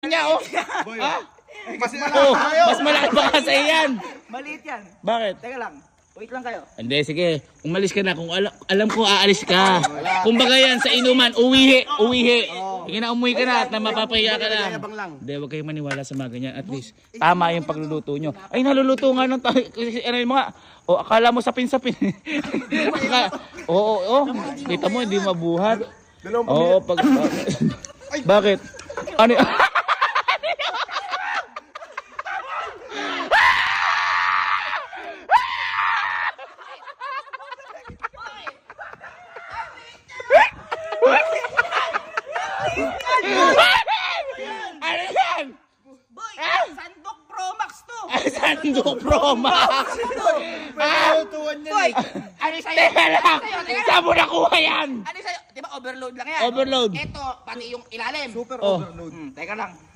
niya, oh. Boy, Ah? mas Oh, mas malaki pa kasi yan. Maliit yan. Bakit? Teka lang. Wait lang kayo. Hindi, sige. Umalis ka na. Kung alam ko, aalis ka. Kumbaga yan, sa inuman, uwihi. Sige na, umuwi ka na at mapapahiya ka na. Hindi, huwag kayong maniwala sa mga ganyan. At least, tama yung pagluluto nyo. Ay, naluluto nga ng tayo. Ano yung mga, o akala mo sapin-sapin. Oo. Kita mo, hindi mabuhat. Oo, pag... Bakit? Ano Ano yan? Boy, Sandok Pro Max to. Sandok Pro Max. Boy, ano sa'yo? Teka lang. Saan mo nakuha yan? Ano sa'yo? Di ba overload lang yan? Overload. Ito, pati yung ilalim. Super Oh. overload. Teka lang.